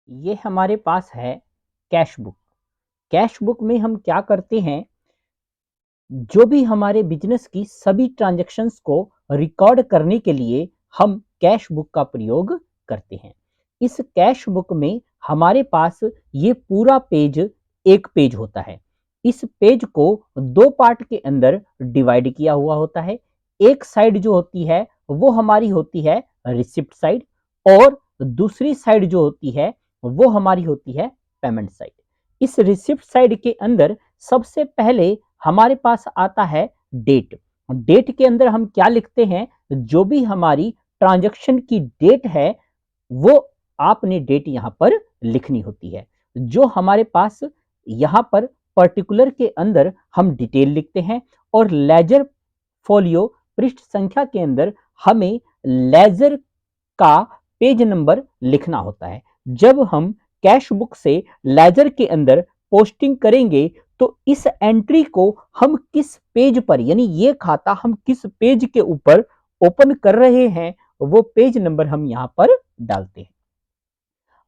ये हमारे पास है कैश बुक। कैश बुक में हम क्या करते हैं, जो भी हमारे बिजनेस की सभी ट्रांजैक्शंस को रिकॉर्ड करने के लिए हम कैश बुक का प्रयोग करते हैं। इस कैश बुक में हमारे पास ये पूरा पेज एक पेज होता है। इस पेज को दो पार्ट के अंदर डिवाइड किया हुआ होता है। एक साइड जो होती है वो हमारी होती है रिसिप्ट साइड, और दूसरी साइड जो होती है वो हमारी होती है पेमेंट साइड। इस रिसिप्ट साइड के अंदर सबसे पहले हमारे पास आता है डेट। डेट के अंदर हम क्या लिखते हैं, जो भी हमारी ट्रांजैक्शन की डेट है वो आपने डेट यहां पर लिखनी होती है। जो हमारे पास यहां पर पर्टिकुलर के अंदर हम डिटेल लिखते हैं, और लेजर फोलियो पृष्ठ संख्या के अंदर हमें लेजर का पेज नंबर लिखना होता है। जब हम कैश बुक से लेजर के अंदर पोस्टिंग करेंगे तो इस एंट्री को हम किस पेज पर, यानी ये खाता हम किस पेज के ऊपर ओपन कर रहे हैं, वो पेज नंबर हम यहां पर डालते हैं।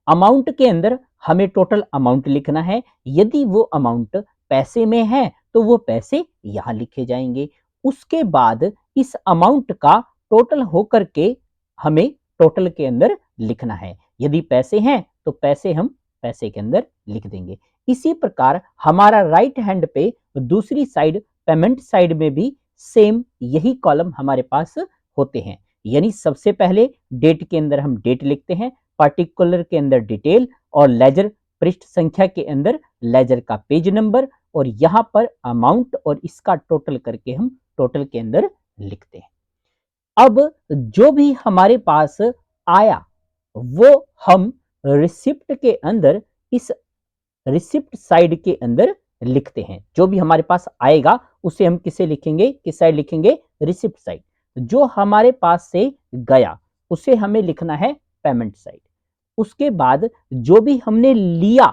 अमाउंट के अंदर हमें टोटल अमाउंट लिखना है। यदि वो अमाउंट पैसे में है तो वो पैसे यहां लिखे जाएंगे। उसके बाद इस अमाउंट का टोटल होकर के हमें टोटल के अंदर लिखना है। यदि पैसे हैं तो पैसे हम पैसे के अंदर लिख देंगे। इसी प्रकार हमारा राइट हैंड पे दूसरी साइड पेमेंट साइड में भी सेम यही कॉलम हमारे पास होते हैं। यानी सबसे पहले डेट के अंदर हम डेट लिखते हैं, पार्टिकुलर के अंदर डिटेल, और लेजर पृष्ठ संख्या के अंदर लेजर का पेज नंबर, और यहां पर अमाउंट और इसका टोटल करके हम टोटल के अंदर लिखते हैं। अब जो भी हमारे पास आया वो हम रिसिप्ट के अंदर इस रिसिप्ट साइड के अंदर लिखते हैं। जो भी हमारे पास आएगा उसे हम किसे लिखेंगे, किस साइड लिखेंगे, रिसिप्ट साइड। जो हमारे पास से गया उसे हमें लिखना है पेमेंट साइड। उसके बाद जो भी हमने लिया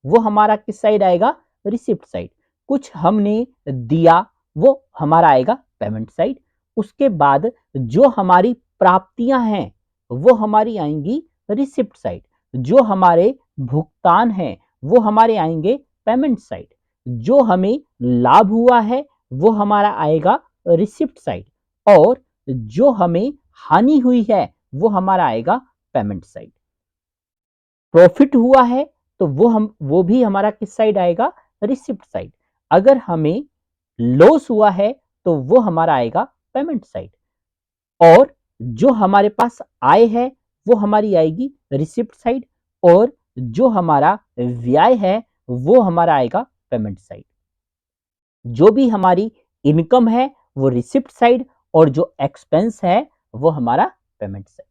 वो हमारा किस साइड आएगा, रिसिप्ट साइड। कुछ हमने दिया वो हमारा आएगा पेमेंट साइड। उसके बाद जो हमारी प्राप्तियां हैं वो हमारी आएंगी रिसिप्ट साइड। जो हमारे भुगतान हैं वो हमारे आएंगे पेमेंट साइड। जो हमें लाभ हुआ है वो हमारा आएगा रिसिप्ट साइड, और जो हमें हानि हुई है वो हमारा आएगा पेमेंट साइड। प्रॉफिट हुआ है तो वो भी हमारा किस साइड आएगा, रिसिप्ट साइड। अगर हमें लॉस हुआ है तो वो हमारा आएगा पेमेंट साइड। और जो हमारे पास आय है वो हमारी आएगी रिसिप्ट साइड, और जो हमारा व्यय है वो हमारा आएगा पेमेंट साइड। जो भी हमारी इनकम है वो रिसिप्ट साइड, और जो एक्सपेंस है वो हमारा पेमेंट साइड।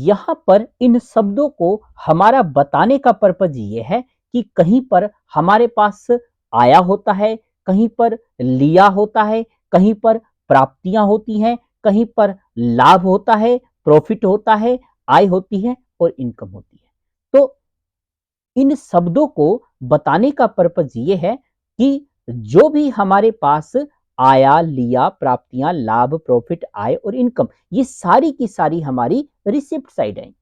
यहां पर इन शब्दों को हमारा बताने का पर्पज ये है कि कहीं पर हमारे पास आया होता है, कहीं पर लिया होता है, कहीं पर प्राप्तियां होती हैं, कहीं पर लाभ होता है, प्रॉफिट होता है, आय होती है और इनकम होती है। तो इन शब्दों को बताने का पर्पज ये है कि जो भी हमारे पास आया, लिया, प्राप्तियां, लाभ, प्रॉफिट, आय और इनकम, ये सारी की सारी हमारी रिसिप्ट साइड है।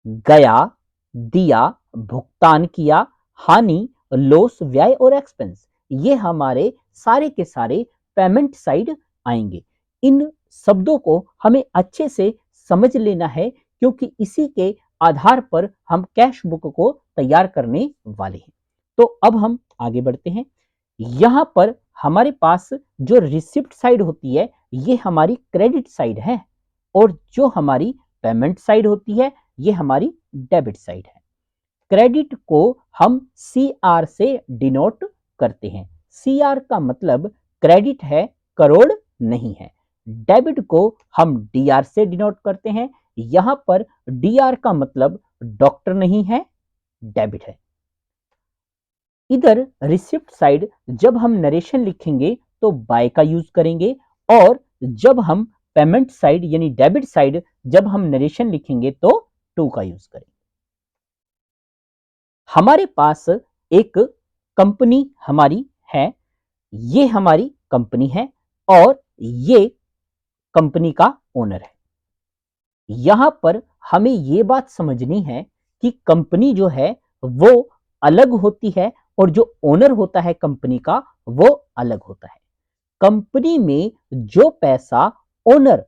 गया, दिया, भुगतान किया, हानि, लॉस, व्यय और एक्सपेंस, ये हमारे सारे के सारे पेमेंट साइड आएंगे। इन शब्दों को हमें अच्छे से समझ लेना है, क्योंकि इसी के आधार पर हम कैश बुक को तैयार करने वाले हैं। तो अब हम आगे बढ़ते हैं। यहां पर हमारे पास जो रिसिप्ट साइड होती है ये हमारी क्रेडिट साइड है, और जो हमारी पेमेंट साइड होती है ये हमारी डेबिट साइड है। क्रेडिट को हम सी आर से डिनोट करते हैं। सी आर का मतलब क्रेडिट है, करोड़ नहीं है। डेबिट को हम डी आर से डिनोट करते हैं। यहां पर डी आर का मतलब डॉक्टर नहीं है, डेबिट है। इधर रिसिप्ट साइड जब हम नरेशन लिखेंगे तो बाय का यूज करेंगे, और जब हम पेमेंट साइड यानी डेबिट साइड जब हम नरेशन लिखेंगे तो टू का यूज करेंगे। हमारे पास एक कंपनी हमारी है, ये हमारी कंपनी है, और ये कंपनी का ओनर है। यहां पर हमें यह बात समझनी है कि कंपनी जो है वो अलग होती है और जो ओनर होता है कंपनी का वो अलग होता है। कंपनी में जो पैसा ओनर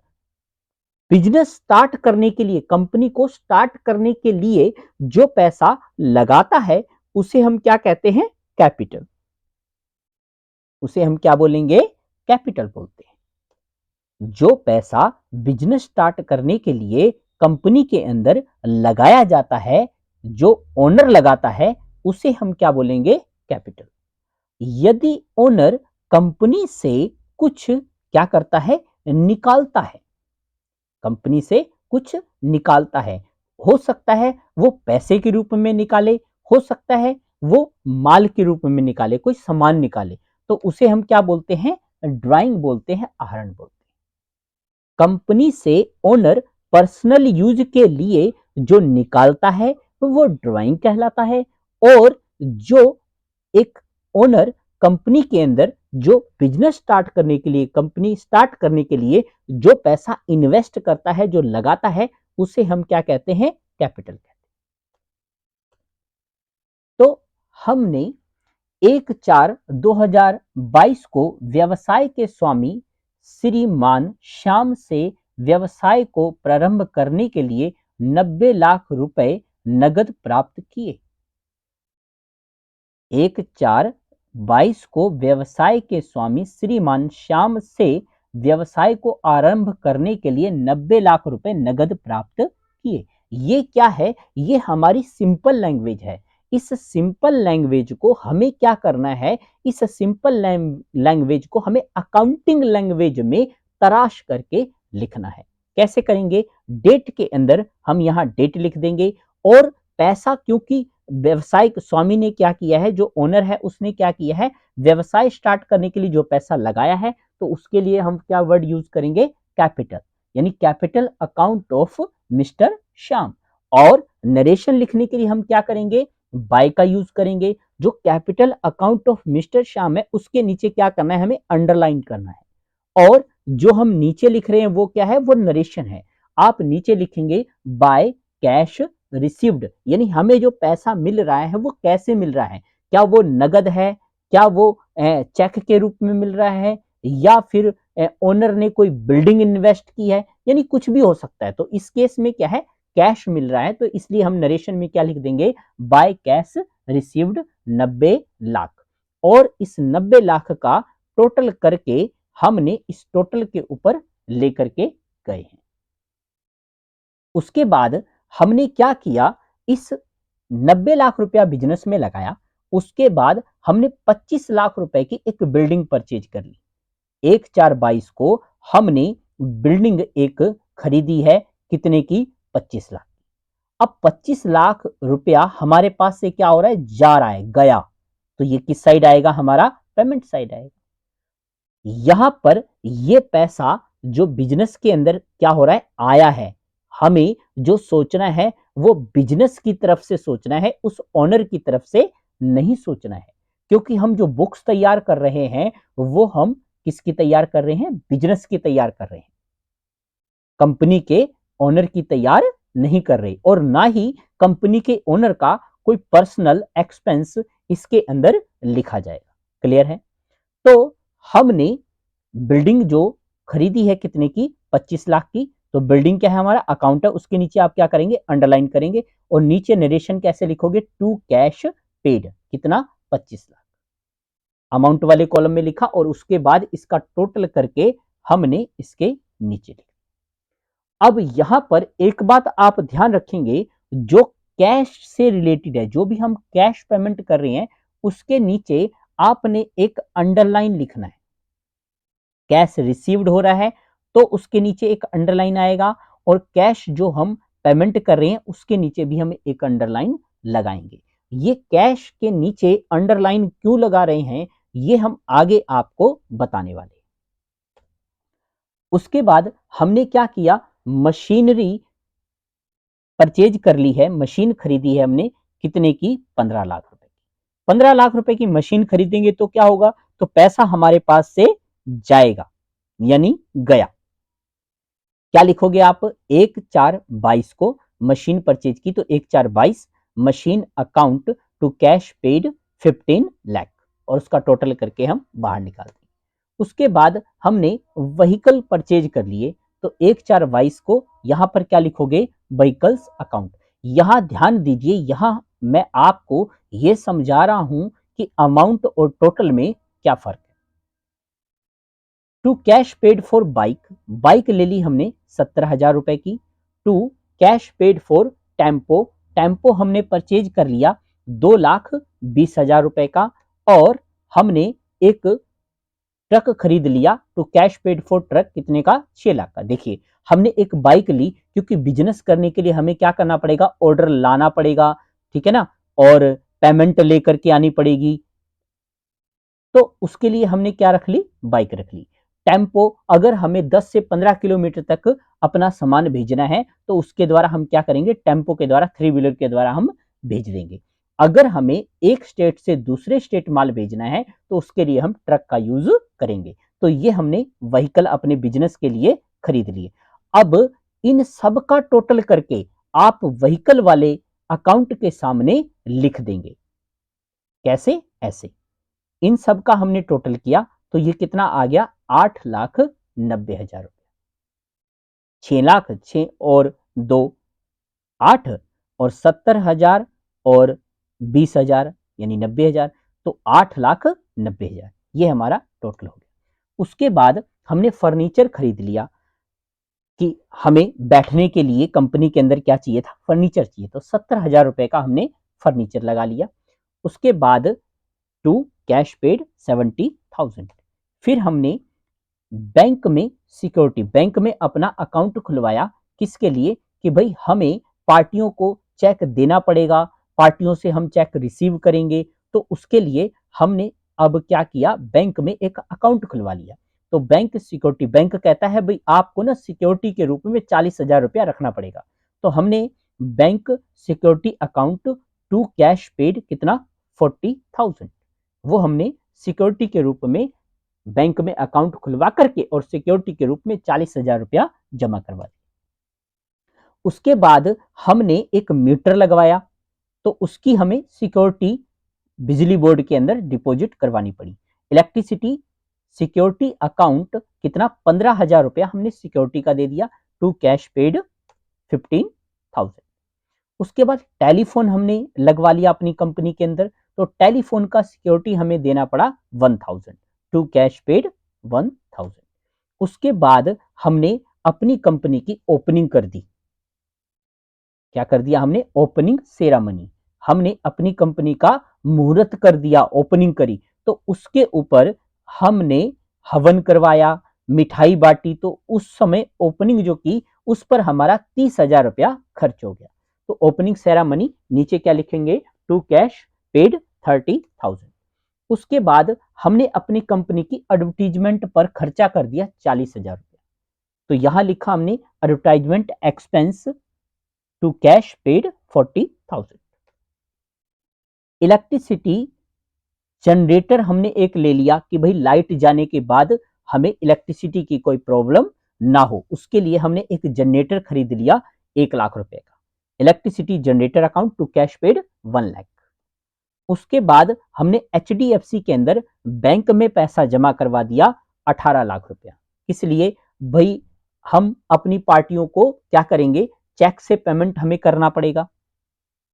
बिजनेस स्टार्ट करने के लिए, कंपनी को स्टार्ट करने के लिए जो पैसा लगाता है उसे हम क्या कहते हैं? कैपिटल। उसे हम क्या बोलेंगे? कैपिटल बोलते हैं। जो पैसा बिजनेस स्टार्ट करने के लिए कंपनी के अंदर लगाया जाता है, जो ओनर लगाता है, उसे हम क्या बोलेंगे? कैपिटल। यदि ओनर कंपनी से कुछ क्या करता है? निकालता है, कंपनी से कुछ निकालता है, हो सकता है वो पैसे के रूप में निकाले, हो सकता है वो माल के रूप में निकाले, कोई सामान निकाले, तो उसे हम क्या बोलते हैं? ड्राइंग बोलते हैं, आहरण बोलते हैं। कंपनी से ओनर पर्सनल यूज के लिए जो निकालता है वो ड्राइंग कहलाता है, और जो एक ओनर कंपनी के अंदर जो बिजनेस स्टार्ट करने के लिए, कंपनी स्टार्ट करने के लिए जो पैसा इन्वेस्ट करता है, जो लगाता है, उसे हम क्या कहते हैं? कैपिटल कहते हैं। तो हमने 1/4/2022 को व्यवसाय के स्वामी श्रीमान श्याम से व्यवसाय को प्रारंभ करने के लिए 90 लाख रुपए नगद प्राप्त किए। 1/4/22 को व्यवसाय के स्वामी श्रीमान श्याम से व्यवसाय को आरंभ करने के लिए 90 लाख रुपए नगद प्राप्त किए। ये क्या है? ये हमारी सिंपल लैंग्वेज है। इस सिंपल लैंग्वेज को हमें क्या करना है? इस सिंपल लैंग्वेज को हमें अकाउंटिंग लैंग्वेज में तराश करके लिखना है। कैसे करेंगे? डेट के अंदर हम यहाँ डेट लिख देंगे, और पैसा, क्योंकि व्यवसायिक स्वामी ने क्या किया है, जो ओनर है उसने क्या किया है, व्यवसाय स्टार्ट करने के लिए जो पैसा लगाया है, तो उसके लिए हम क्या वर्ड यूज करेंगे? कैपिटल, यानी capital account of mister Shyam. और नरेशन लिखने के लिए हम क्या करेंगे? बाय का यूज करेंगे। जो capital account of mister Shyam है उसके नीचे क्या करना है? हमें अंडरलाइन करना है। और जो हम नीचे लिख रहे हैं वो क्या है? वो नरेशन है। आप नीचे लिखेंगे बाय कैश रिसीव्ड, यानी हमें जो पैसा मिल रहा है वो कैसे मिल रहा है? क्या वो नगद है? क्या वो चेक के रूप में मिल रहा है? या फिर ओनर ने कोई बिल्डिंग इन्वेस्ट की है? यानी कुछ भी हो सकता है। तो इस केस में क्या है? कैश मिल रहा है, तो इसलिए हम नरेशन में क्या लिख देंगे? By cash received 90 lakh. और इस 90 लाख का टोटल करके हमने इस टोटल के ऊपर लेकर के गए हैं। उसके बाद हमने क्या किया? इस 90 लाख रुपया बिजनेस में लगाया। उसके बाद हमने 25 लाख रुपए की एक बिल्डिंग परचेज कर ली। 1/4/22 को हमने बिल्डिंग एक खरीदी है, कितने की? 25 लाख। अब 25 लाख रुपया हमारे पास से क्या हो रहा है? जा रहा है, गया। तो ये किस साइड आएगा? हमारा पेमेंट साइड आएगा। यहां पर ये पैसा जो बिजनेस के अंदर क्या हो रहा है? आया है। हमें जो सोचना है वो बिजनेस की तरफ से सोचना है, उस ओनर की तरफ से नहीं सोचना है। क्योंकि हम जो बुक्स तैयार कर रहे हैं वो हम किसकी तैयार कर रहे हैं? बिजनेस की तैयार कर रहे हैं, कंपनी के ओनर की तैयार नहीं कर रहे, और ना ही कंपनी के ओनर का कोई पर्सनल एक्सपेंस इसके अंदर लिखा जाएगा। क्लियर है? तो हमने बिल्डिंग जो खरीदी है कितने की? 25 लाख की। तो बिल्डिंग क्या है? हमारा अकाउंट है, उसके नीचे आप क्या करेंगे? अंडरलाइन करेंगे। और नीचे नरेशन कैसे लिखोगे? टू कैश पेड, कितना? 25 लाख अमाउंट वाले कॉलम में लिखा, और उसके बाद इसका टोटल करके हमने इसके नीचे लिखा। अब यहां पर एक बात आप ध्यान रखेंगे, जो कैश से रिलेटेड है, जो भी हम कैश पेमेंट कर रहे हैं उसके नीचे आपने एक अंडरलाइन लिखना है। कैश रिसीव्ड हो रहा है तो उसके नीचे एक अंडरलाइन आएगा, और कैश जो हम पेमेंट कर रहे हैं उसके नीचे भी हम एक अंडरलाइन लगाएंगे। ये कैश के नीचे अंडरलाइन क्यों लगा रहे हैं ये हम आगे आपको बताने वाले हैं। उसके बाद हमने क्या किया? मशीनरी परचेज कर ली है, मशीन खरीदी है हमने, कितने की? 15 लाख रुपए की। 15 लाख रुपए की मशीन खरीदेंगे तो क्या होगा? तो पैसा हमारे पास से जाएगा, यानी गया। क्या लिखोगे आप? 1/4/22 को मशीन परचेज की तो 1,4,22, machine account to cash paid 15 lakh और उसका टोटल करके हम बाहर निकालते हैं। उसके बाद हमने व्हीकल परचेज कर लिए तो 1,4,22 को यहां पर क्या लिखोगे, व्हीकल्स अकाउंट। यहां ध्यान दीजिए, यहां मैं आपको यह समझा रहा हूं कि अमाउंट और टोटल में क्या फर्क है। To cash paid for bike, bike ले ली हमने 17,000 रुपए की। To cash paid for tempo, tempo हमने परचेज कर लिया 2,20,000 रुपए का। और हमने एक ट्रक खरीद लिया to cash paid for truck कितने का, 6 लाख का। देखिए हमने एक बाइक ली क्योंकि बिजनेस करने के लिए हमें क्या करना पड़ेगा, ऑर्डर लाना पड़ेगा, ठीक है ना, और पेमेंट लेकर के आनी पड़ेगी। तो उसके लिए हमने क्या रख ली, बाइक रख ली। टेम्पो, अगर हमें 10 से 15 किलोमीटर तक अपना सामान भेजना है तो उसके द्वारा हम क्या करेंगे, टेम्पो के द्वारा, 3 व्हीलर के द्वारा हम भेज देंगे। अगर हमें एक स्टेट से दूसरे स्टेट माल भेजना है तो उसके लिए हम ट्रक का यूज करेंगे। तो ये हमने व्हीकल अपने बिजनेस के लिए खरीद लिए। अब इन सब का टोटल करके आप व्हीकल वाले अकाउंट के सामने लिख देंगे। कैसे, ऐसे इन सब का हमने टोटल किया तो ये कितना आ गया, 8,90,000 रुपया। 6 लाख, 6 और 2 8 और 70,000 और 20,000 यानी 90,000, तो 8,90,000 ये हमारा टोटल हो गया। उसके बाद हमने फर्नीचर खरीद लिया कि हमें बैठने के लिए कंपनी के अंदर क्या चाहिए था, फर्नीचर चाहिए, तो 70,000 रुपए का हमने फर्नीचर लगा लिया। उसके बाद टू कैश पेड 70,000। फिर हमने बैंक में सिक्योरिटी, बैंक में अपना अकाउंट खुलवाया, किसके लिए, कि भाई हमें पार्टियों को चेक देना पड़ेगा, पार्टियों से हम चेक रिसीव करेंगे, तो उसके लिए हमने अब क्या किया, बैंक में एक अकाउंट खुलवा लिया। तो बैंक सिक्योरिटी, बैंक कहता है भाई आपको ना सिक्योरिटी के रूप में 40,000 रुपया रखना पड़ेगा। तो हमने bank security account to cash paid कितना, 40,000, वो हमने सिक्योरिटी के रूप में बैंक में अकाउंट खुलवा करके और सिक्योरिटी के रूप में 40,000 रुपया जमा करवा दिया। उसके बाद हमने एक मीटर लगवाया तो उसकी हमें सिक्योरिटी बिजली बोर्ड के अंदर डिपॉजिट करवानी पड़ी। इलेक्ट्रिसिटी सिक्योरिटी अकाउंट कितना, 15,000 रुपया हमने सिक्योरिटी का दे दिया टू कैश पेड 15,000। उसके बाद टेलीफोन हमने लगवा लिया अपनी कंपनी के अंदर, तो टेलीफोन का सिक्योरिटी हमें देना पड़ा 1,000 टू कैश पेड 1,000। उसके बाद हमने अपनी कंपनी की ओपनिंग कर दी। क्या कर दिया हमने, ओपनिंग सेरेमनी, हमने अपनी कंपनी का मुहूर्त कर दिया, ओपनिंग करी, तो उसके ऊपर हमने हवन करवाया, मिठाई बांटी, तो उस समय ओपनिंग जो की उस पर हमारा 30,000 रुपया खर्च हो गया। तो ओपनिंग सेरेमनी नीचे क्या लिखेंगे, टू कैश पेड 30,000। उसके बाद हमने अपनी कंपनी की एडवर्टीजमेंट पर खर्चा कर दिया 40,000 रुपया। तो यहां लिखा हमने advertisement expense to cash paid 40,000। Electricity generator हमने एक ले लिया कि भाई लाइट जाने के बाद हमें इलेक्ट्रिसिटी की कोई प्रॉब्लम ना हो, उसके लिए हमने एक जनरेटर खरीद लिया 1 लाख रुपए का। Electricity generator account to cash paid 1 lakh. उसके बाद हमने एचडीएफसी के अंदर बैंक में पैसा जमा करवा दिया 18 लाख रुपया। इसलिए भाई हम अपनी पार्टियों को क्या करेंगे, चेक से पेमेंट हमें करना पड़ेगा,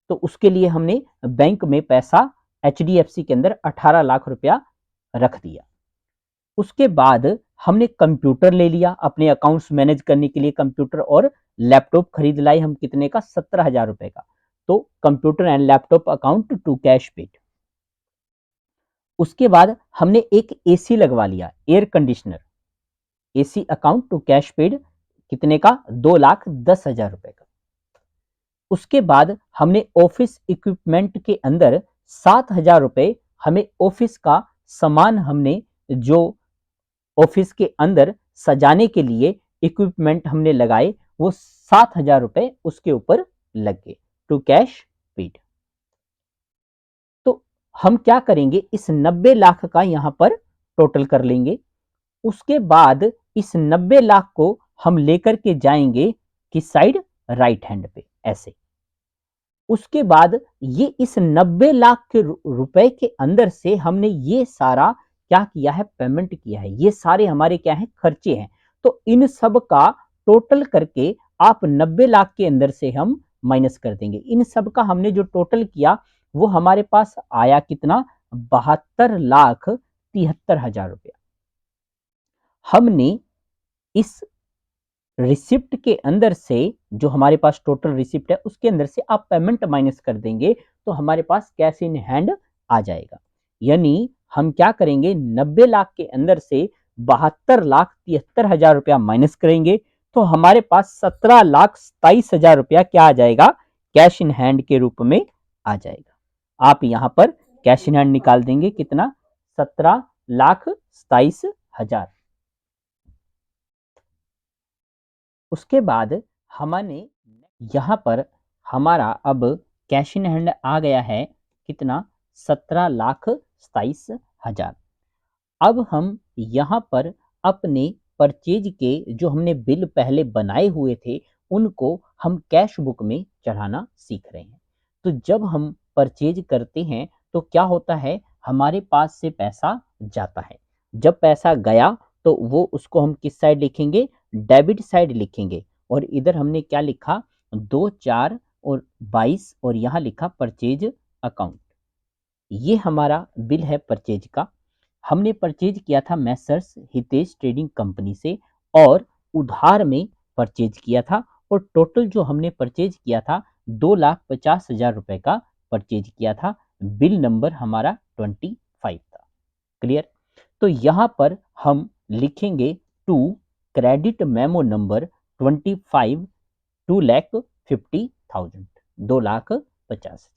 तो उसके लिए हमने बैंक में पैसा एचडीएफसी के अंदर 18 लाख रुपया रख दिया। उसके बाद हमने कंप्यूटर ले लिया अपने अकाउंट्स मैनेज करने के लिए, कंप्यूटर और लैपटॉप खरीद लाई हम कितने का, 17,000 रुपए का। तो computer and laptop account to cash paid. उसके बाद हमने एक एसी लगवा लिया, air conditioner, AC account to cash paid कितने का, 2,10,000 रुपए का। उसके बाद हमने ऑफिस इक्विपमेंट के अंदर 7,000 रुपए, हमें ऑफिस का सामान, हमने जो ऑफिस के अंदर सजाने के लिए इक्विपमेंट हमने लगाए, वो 7,000 रुपए उसके ऊपर लग गए टू कैश पेड। तो हम क्या करेंगे, इस 90 लाख का यहां पर टोटल कर लेंगे। उसके बाद इस 90 लाख को हम लेकर के जाएंगे किस साइड, राइट हैंड पे, ऐसे। उसके बाद ये इस 90 लाख के रुपए के अंदर से हमने ये सारा क्या किया है, पेमेंट किया है। ये सारे हमारे क्या है, खर्चे हैं। तो इन सब का टोटल करके आप 90 लाख के अंदर से हम माइनस कर देंगे। इन सब का हमने जो टोटल किया वो हमारे पास आया कितना, 72,73,000 रुपया। हमने इस रिसिप्ट के अंदर से, जो हमारे पास टोटल रिसिप्ट है उसके अंदर से आप पेमेंट माइनस कर देंगे तो हमारे पास कैश इन हैंड आ जाएगा। यानी हम क्या करेंगे, 90 लाख के अंदर से 72,73,000 रुपया माइनस करेंगे तो हमारे पास 17,27,000 रुपया क्या आ जाएगा, कैश इन हैंड के रूप में आ जाएगा। आप यहां पर कैश इन हैंड निकाल देंगे कितना, 17,27,000। उसके बाद हमने यहाँ पर हमारा अब कैश इन हैंड आ गया है कितना, 17,27,000। अब हम यहाँ पर अपने परचेज के जो हमने बिल पहले बनाए हुए थे उनको हम कैश बुक में चढ़ाना सीख रहे हैं। तो जब हम परचेज करते हैं तो क्या होता है, हमारे पास से पैसा जाता है। जब पैसा गया तो वो उसको हम किस साइड लिखेंगे, डेबिट साइड लिखेंगे। और इधर हमने क्या लिखा, 2, 4 और 22 और यहाँ लिखा परचेज अकाउंट। ये हमारा बिल है परचेज का। हमने परचेज किया था मैसर्स हितेश ट्रेडिंग कंपनी से और उधार में परचेज किया था। और टोटल जो हमने परचेज किया था 2,50,000 रुपए का परचेज किया था। बिल नंबर हमारा 25 था। क्लियर। तो यहाँ पर हम लिखेंगे टू क्रेडिट मेमो नंबर 25 2,50,000, 2,50,000।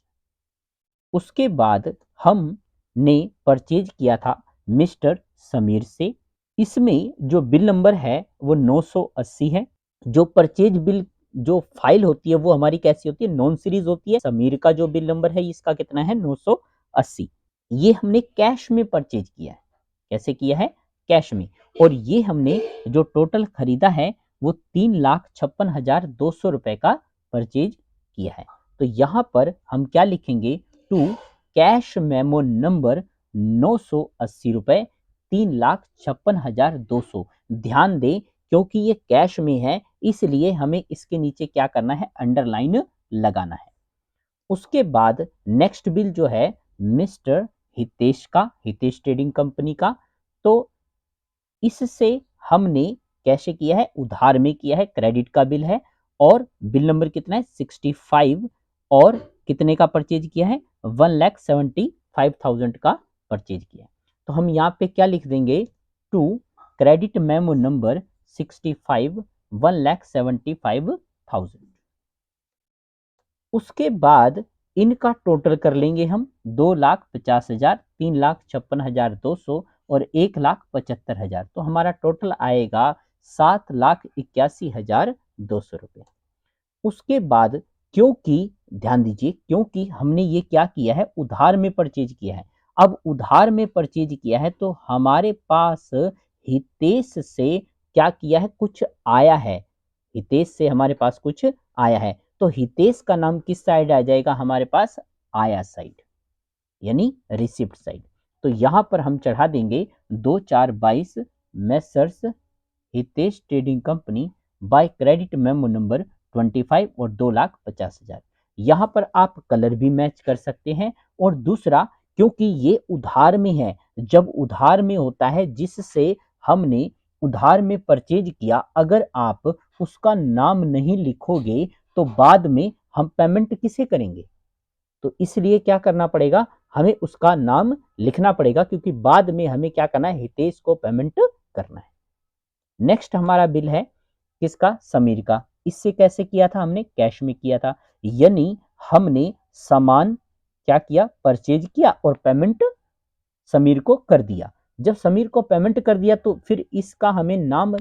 उसके बाद हमने परचेज किया था मिस्टर समीर से। इसमें जो बिल नंबर है वो 980 है। जो परचेज बिल जो फाइल होती है वो हमारी कैसी होती है, नॉन सीरीज होती है। समीर का जो बिल नंबर है इसका कितना है, 980। ये हमने कैश में परचेज किया है। कैसे किया है, कैश में। और ये हमने जो टोटल खरीदा है वो 3,56,200 रुपए का परचेज किया है। तो यहाँ पर हम क्या लिखेंगे, टू कैश मेमो नंबर 980 रुपए 3,56,200। ध्यान दें क्योंकि ये कैश में है इसलिए हमें इसके नीचे क्या करना है, अंडरलाइन लगाना है। उसके बाद नेक्स्ट बिल जो है मिस्टर हितेश का, हितेश ट्रेडिंग कंपनी का। तो इससे हमने कैसे किया है, उधार में किया है, क्रेडिट का बिल है। और बिल नंबर कितना है, 65। और कितने का परचेज किया है, 1,75,000 का परचेज किया है। तो हम यहाँ पे क्या लिख देंगे, टू क्रेडिट मेमो नंबर 65 1,75,000। उसके बाद इनका टोटल कर लेंगे हम, 2,50,000, 3,56,200 और 1,75,000। तो हमारा टोटल आएगा 7,81,200 रुपये। उसके बाद क्योंकि ध्यान दीजिए, क्योंकि हमने ये क्या किया है, उधार में परचेज किया है। अब उधार में परचेज किया है तो हमारे पास हितेश से क्या किया है, कुछ आया है। हितेश से हमारे पास कुछ आया है तो हितेश का नाम किस साइड आ जाएगा, हमारे पास आया साइड, यानी रिसिप्ट साइड। तो यहां पर हम चढ़ा देंगे 2,4,22 Messrs Hitesh trading company by credit memo number 25 और 2,50,000। यहां पर आप कलर भी मैच कर सकते हैं। और दूसरा, क्योंकि ये उधार में है, जब उधार में होता है जिससे हमने उधार में परचेज किया, अगर आप उसका नाम नहीं लिखोगे तो बाद में हम पेमेंट किसे करेंगे। तो इसलिए क्या करना पड़ेगा, हमें उसका नाम लिखना पड़ेगा क्योंकि बाद में हमें क्या करना है, हितेश को पेमेंट करना है। नेक्स्ट हमारा बिल है किसका, समीर का। इससे कैसे किया था, हमने कैश में किया था। यानी हमने सामान क्या किया, परचेज किया और पेमेंट समीर को कर दिया। जब समीर को पेमेंट कर दिया तो फिर इसका हमें नाम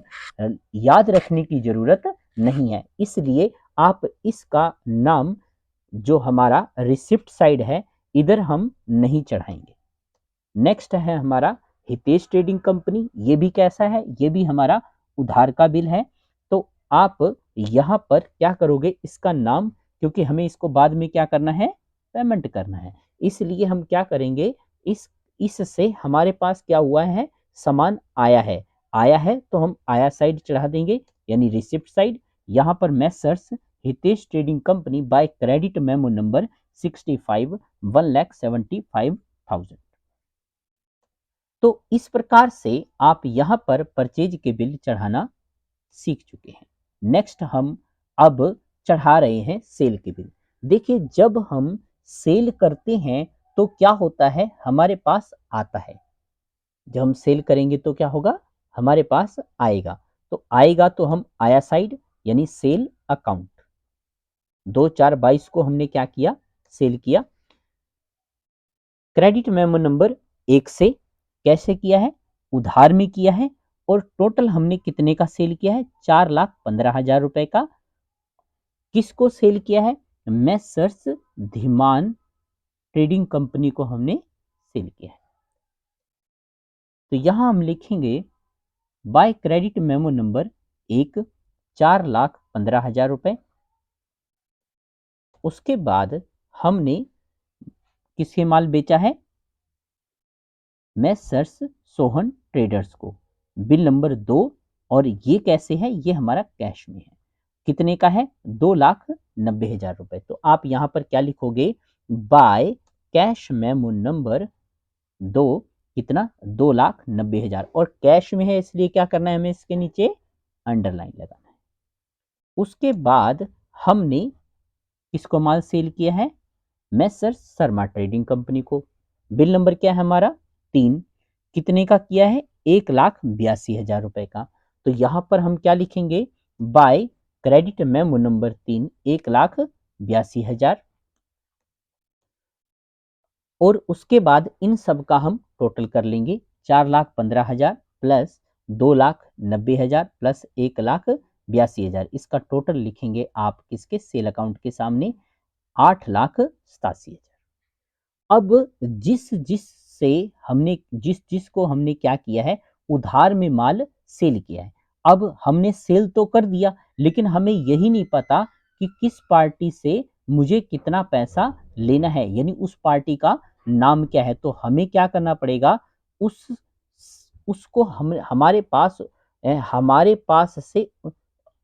याद रखने की जरूरत नहीं है, इसलिए आप इसका नाम जो हमारा रिसिप्ट साइड है इधर हम नहीं चढ़ाएंगे। नेक्स्ट है हमारा हितेश ट्रेडिंग कंपनी। ये भी कैसा है, ये भी हमारा उधार का बिल है। तो आप यहां पर क्या करोगे, इसका नाम क्योंकि हमें इसको बाद में क्या करना है, पेमेंट करना है। इसलिए हम क्या करेंगे, इससे हमारे पास क्या हुआ है, सामान आया है तो हम आया साइड चढ़ा देंगे, यानी रिसिप्ट साइड। यहाँ पर messrs Hitesh trading company by credit memo number 65 1,75,000। तो इस प्रकार से आप यहाँ पर परचेज के बिल चढ़ाना सीख चुके हैं। नेक्स्ट हम अब चढ़ा रहे हैं सेल के बिल। देखिए, जब हम सेल करते हैं तो क्या होता है, हमारे पास आता है। जब हम सेल करेंगे तो क्या होगा, हमारे पास आएगा। तो आएगा तो हम आया साइड यानी सेल अकाउंट 2/4/22 को हमने क्या किया, सेल किया। क्रेडिट मेमो नंबर 1 से कैसे किया है, उधार में किया है, और टोटल हमने कितने का सेल किया है, 4,15,000 रुपए का। किसको सेल किया है, मेसर्स धीमान ट्रेडिंग कंपनी को हमने सेल किया है। तो यहां हम लिखेंगे बाय क्रेडिट मेमो नंबर 1 4,15,000 रुपए। उसके बाद हमने किसके माल बेचा है, मेसर्स सोहन ट्रेडर्स को, बिल नंबर 2। और ये कैसे है, ये हमारा कैश में है। कितने का है, 2,90,000 रुपए। तो आप यहां पर क्या लिखोगे, बाय कैश मेमो नंबर 2 कितना, 2,90,000। और कैश में है इसलिए क्या करना है, हमें इसके नीचे अंडरलाइन लगाना है। उसके बाद हमने किसको माल सेल किया है, मेसर्स शर्मा ट्रेडिंग कंपनी को। बिल नंबर क्या है हमारा, 3। कितने का किया है, 1,82,000 रुपए का। तो यहां पर हम क्या लिखेंगे, बाय क्रेडिट मेमो नंबर 3 1,82,000। और उसके बाद इन सब का हम टोटल कर लेंगे, 4,15,000 प्लस 2,90,000 प्लस 1,82,000। इसका टोटल लिखेंगे आप किसके, सेल अकाउंट के सामने, 8,87,000। अब जिस को हमने क्या किया है, उधार में माल सेल किया है। अब हमने सेल तो कर दिया, लेकिन हमें यही नहीं पता कि किस पार्टी से मुझे कितना पैसा लेना है, यानी उस पार्टी का नाम क्या है। तो हमें क्या करना पड़ेगा, उस उसको हम हमारे पास से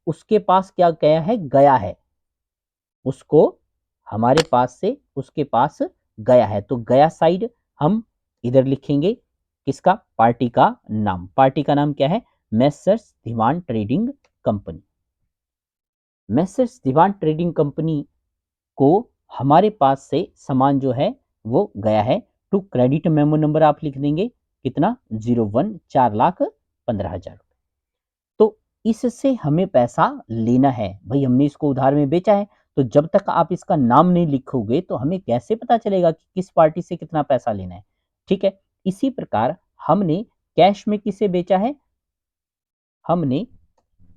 उसके पास क्या गया है, उसको हमारे पास से उसके पास गया है। तो गया साइड हम इधर लिखेंगे किसका, पार्टी का नाम। पार्टी का नाम क्या है, मेसर्स दीवान ट्रेडिंग कंपनी। मेसर्स दीवान ट्रेडिंग कंपनी को हमारे पास से सामान जो है वो गया है। टू क्रेडिट मेमो नंबर आप लिख देंगे कितना, 01 4,15,000। तो इससे हमें पैसा लेना है, भाई हमने इसको उधार में बेचा है। तो जब तक आप इसका नाम नहीं लिखोगे तो हमें कैसे पता चलेगा कि किस पार्टी से कितना पैसा लेना है। ठीक है, इसी प्रकार हमने कैश में किसे बेचा है, हमने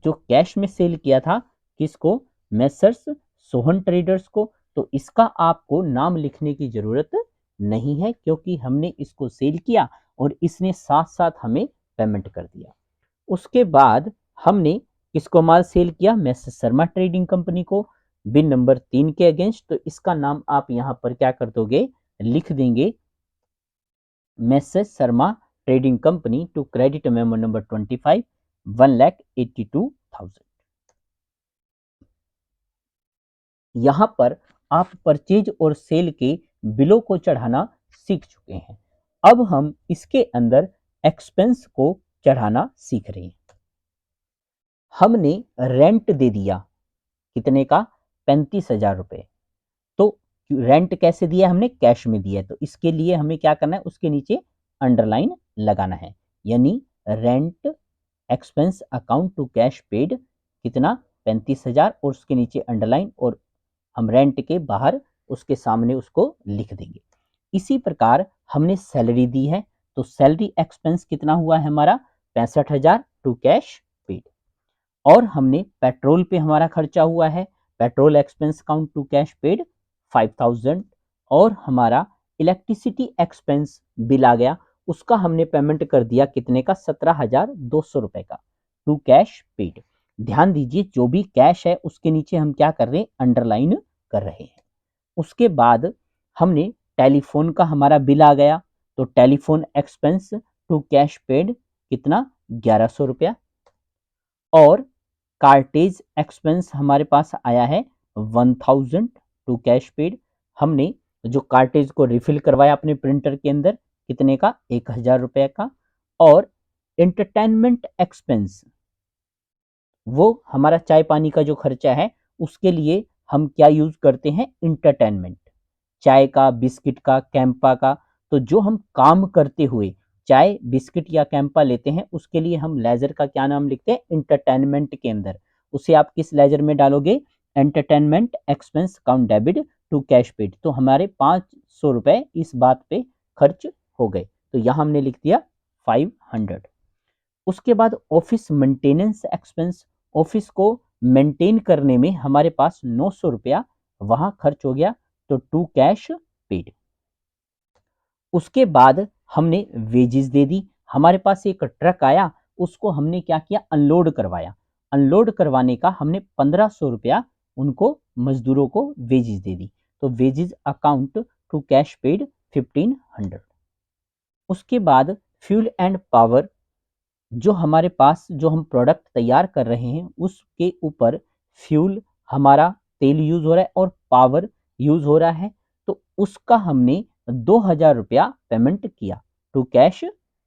जो कैश में सेल किया था किसको, मेसर्स सोहन ट्रेडर्स को। तो इसका आपको नाम लिखने की जरूरत नहीं है, क्योंकि हमने इसको सेल किया और इसने साथ साथ हमें पेमेंट कर दिया। उसके बाद हमने किसको माल सेल किया, मेसर्स शर्मा ट्रेडिंग कंपनी को, बिल नंबर 3 के अगेंस्ट। तो इसका नाम आप यहां पर क्या कर दोगे, लिख देंगे messrs Sharma trading company to credit memo number 25 1,82,000। यहां पर आप परचेज और सेल के बिलों को चढ़ाना सीख चुके हैं। अब हम इसके अंदर एक्सपेंस को चढ़ाना सीख रहे हैं। हमने रेंट दे दिया, कितने का, 35,000 रुपए। तो रेंट कैसे दिया, हमने कैश में दिया है। तो इसके लिए हमें क्या करना है, उसके नीचे अंडरलाइन लगाना है, यानी rent expense account to cash paid कितना, 35,000। और उसके नीचे अंडरलाइन, और हम रेंट के बाहर उसके सामने उसको लिख देंगे। इसी प्रकार हमने सैलरी दी है, तो सैलरी एक्सपेंस कितना हुआ है हमारा, 65,000 टू कैश पेड। और हमने पेट्रोल पे हमारा खर्चा हुआ है, petrol expense count to cash paid 5,000। और हमारा इलेक्ट्रिसिटी एक्सपेंस बिल आ गया, उसका हमने पेमेंट कर दिया कितने का, 17,200 रुपए का टू कैश पेड। ध्यान दीजिए, जो भी कैश है उसके नीचे हम क्या कर रहे हैं, अंडरलाइन कर रहे हैं। उसके बाद हमने टेलीफोन का हमारा बिल आ गया, तो telephone expense to cash paid कितना 1100 रुपया। और कार्टेज एक्सपेंस हमारे पास आया है 1000 टू कैश पेड। हमने जो कार्टेज को रिफिल करवाया अपने प्रिंटर के अंदर कितने का 1000 रुपये का। और एंटरटेनमेंट एक्सपेंस वो हमारा चाय पानी का जो खर्चा है उसके लिए हम क्या यूज करते हैं इंटरटेनमेंट, चाय का बिस्किट का कैंपा का। तो जो हम काम करते हुए चाय बिस्किट या कैंपा लेते हैं उसके लिए हम लेजर का क्या नाम लिखते हैं इंटरटेनमेंट के अंदर। उसे आप किस लेजर में डालोगे entertainment expense count debit to cash paid. तो हमारे 500 रुपए इस बात पे खर्च हो गए, तो यहां हमने लिख दिया 500। उसके बाद ऑफिस मेंटेनेंस एक्सपेंस, ऑफिस को मेंटेन करने में हमारे पास 900 रुपया वहां खर्च हो गया, तो टू कैश पेड। उसके बाद हमने वेजेस दे दी, हमारे पास एक ट्रक आया उसको हमने क्या किया अनलोड करवाया। अनलोड करवाने का हमने 1500 रुपया उनको मजदूरों को वेजेस दे दी, तो wages account to cash paid 1500। उसके बाद फ्यूल एंड पावर, जो हमारे पास जो हम प्रोडक्ट तैयार कर रहे हैं उसके ऊपर फ्यूल हमारा तेल यूज हो रहा है और पावर यूज हो रहा है, तो उसका हमने 2000 रुपया पेमेंट किया, टू कैश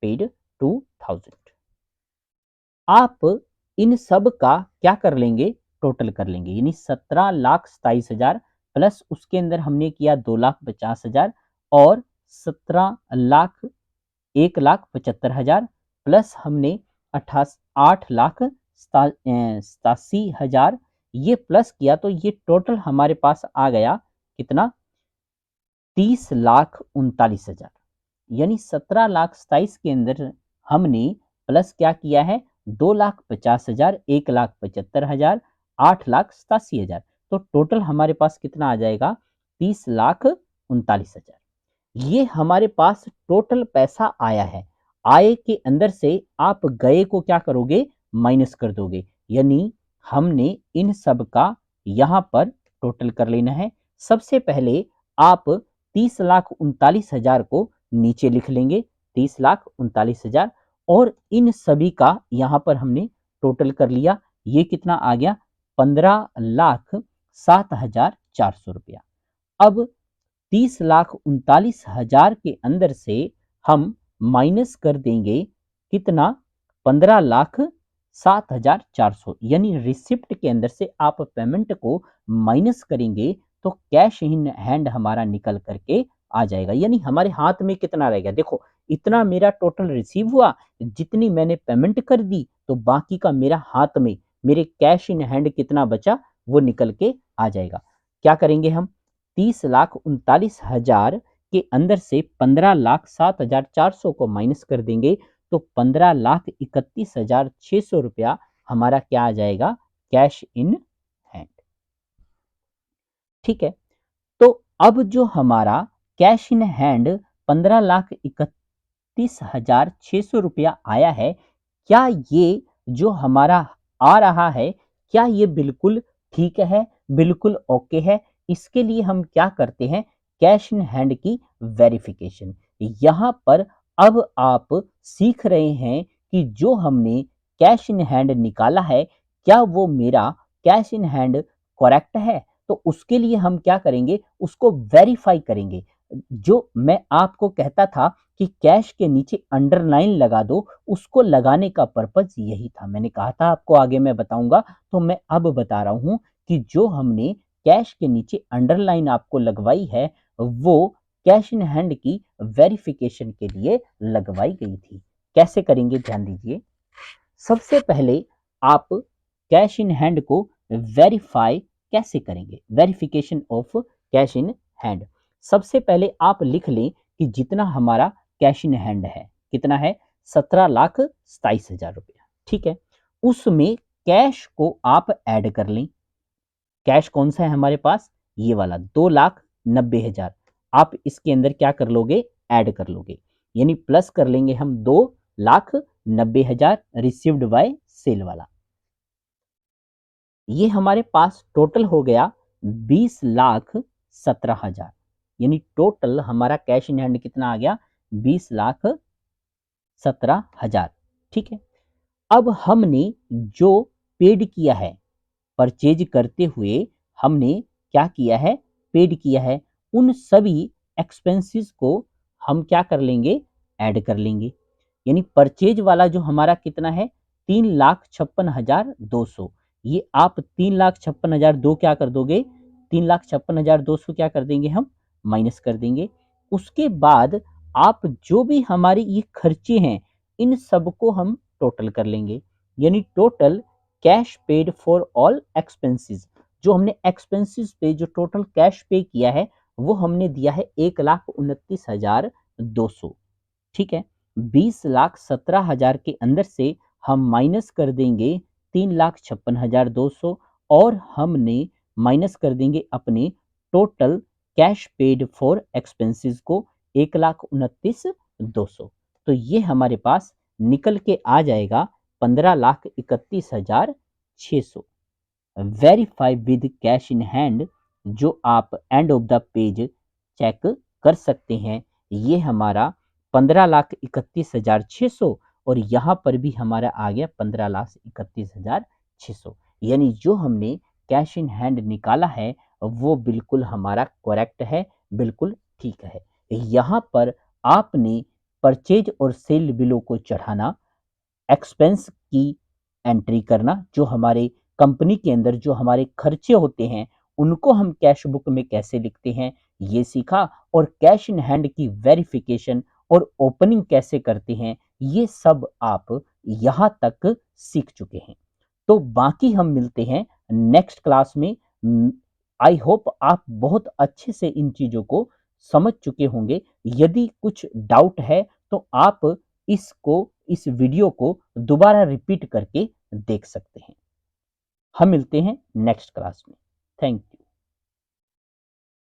पेड 2000। आप इन सब का क्या कर लेंगे टोटल कर लेंगे, यानी 17,27,000 प्लस उसके अंदर हमने किया 2,50,000 और 17 लाख 1,75,000 प्लस हमने 8,87,000 ये प्लस किया, तो ये टोटल हमारे पास आ गया कितना 30,39,000। यानी 17,27,000 के अंदर हमने प्लस क्या किया है 2,50,000 1,75,000 8,87,000, तो टोटल हमारे पास कितना आ जाएगा 30,39,000। ये हमारे पास टोटल पैसा आया है। आय के अंदर से आप गए को क्या करोगे माइनस कर दोगे, यानी हमने इन सब का यहां पर टोटल कर लेना है। सबसे पहले आप 30,39,000 को नीचे लिख लेंगे 30,39,000 और इन सभी का यहां पर हमने टोटल कर लिया। ये कितना आ गया 15,07,400 रुपया। अब 30,39,000 के अंदर से हम माइनस कर देंगे कितना 15,07,400, यानी रिसिप्ट के अंदर से आप पेमेंट को माइनस करेंगे तो कैश इन हैंड हमारा निकल करके आ जाएगा। यानी हमारे हाथ में कितना रहेगा, देखो इतना मेरा टोटल रिसीव हुआ, जितनी मैंने पेमेंट कर दी, तो बाकी का मेरा हाथ में मेरे कैश इन हैंड कितना बचा वो निकल के आ जाएगा। क्या करेंगे हम 30,39,000 के अंदर से 15,07,400 को माइनस कर देंगे, तो 15,31,600 रुपया हमारा क्या आ जाएगा कैश इन हैंड। ठीक है, तो अब जो हमारा कैश इन हैंड 15,31,600 रुपया आया है, क्या ये जो हमारा आ रहा है क्या ये बिल्कुल ठीक है, बिल्कुल ओके है। इसके लिए हम क्या करते हैं कैश इन हैंड की वेरिफिकेशन। यहां पर अब आप सीख रहे हैं कि जो हमने कैश इन हैंड निकाला है क्या वो मेरा कैश इन हैंड करेक्ट है। तो उसके लिए हम क्या करेंगे उसको वेरीफाई करेंगे। जो मैं आपको कहता था कि कैश के नीचे अंडरलाइन लगा दो, उसको लगाने का पर्पज यही था। मैंने कहा था आपको आगे मैं बताऊंगा, तो मैं अब बता रहा हूं कि जो हमने कैश के नीचे अंडरलाइन आपको लगवाई है वो कैश इन हैंड की वेरिफिकेशन के लिए लगवाई गई थी। कैसे करेंगे ध्यान दीजिए। सबसे पहले आप कैश इन हैंड को वेरीफाई कैसे करेंगे, verification of cash in hand. सबसे पहले आप लिख लें कि जितना हमारा कैश इन हैंड है कितना है 17,27,000 रुपया। ठीक है, उसमें कैश को आप ऐड कर लें। कैश कौन सा है हमारे पास ये वाला 2,90,000, आप इसके अंदर क्या कर लोगे ऐड कर लोगे, यानी प्लस कर लेंगे हम 2,90,000 रिसीव्ड बाय सेल वाला। ये हमारे पास टोटल हो गया 20,17,000, यानी टोटल हमारा कैश इन हैंड कितना आ गया, 20,17,000। ठीक है, अब हमने जो पेड किया है, परचेज करते हुए हमने क्या किया है, पेड किया है, उन सभी एक्सपेंसेस को हम क्या कर लेंगे, ऐड कर लेंगे। यानी परचेज वाला जो हमारा कितना है, 3,56,200, ये आप 3,56,002 क्या कर दोगे, 3,56,200 क्या कर देंगे, हम माइनस कर देंगे। उसके बाद आप जो भी हमारी ये खर्चे हैं, इन सबको हम टोटल कर लेंगे। यानी total cash paid for all expenses, जो हमने एक्सपेंसेस पे जो टोटल कैश पे किया है, वो हमने दिया है 1,29,200। ठीक है, 20,17,000 के अंदर से हम माइनस कर देंगे 3,56,200, और हमने माइनस कर देंगे अपने total cash paid for expenses को 1,29,200। तो ये हमारे पास निकल के आ जाएगा 15,31,600। Verify with cash in hand, जो आप end of the page check कर सकते हैं, ये हमारा 15,31,600, और यहाँ पर भी हमारा आ गया 15,31,600। यानी जो हमने कैश इन हैंड निकाला है वो बिल्कुल हमारा करेक्ट है, बिल्कुल ठीक है। यहाँ पर आपने परचेज और सेल बिलों को चढ़ाना, एक्सपेंस की एंट्री करना, जो हमारे कंपनी के अंदर जो हमारे खर्चे होते हैं उनको हम कैश बुक में कैसे लिखते हैं ये सीखा, और कैश इन हैंड की वेरिफिकेशन और ओपनिंग कैसे करते हैं ये सब आप यहाँ तक सीख चुके हैं। तो बाकी हम मिलते हैं नेक्स्ट क्लास में। आई होप आप बहुत अच्छे से इन चीज़ों को समझ चुके होंगे। यदि कुछ डाउट है तो आप इसको, इस वीडियो को दोबारा रिपीट करके देख सकते हैं। हम मिलते हैं नेक्स्ट क्लास में। Thank you.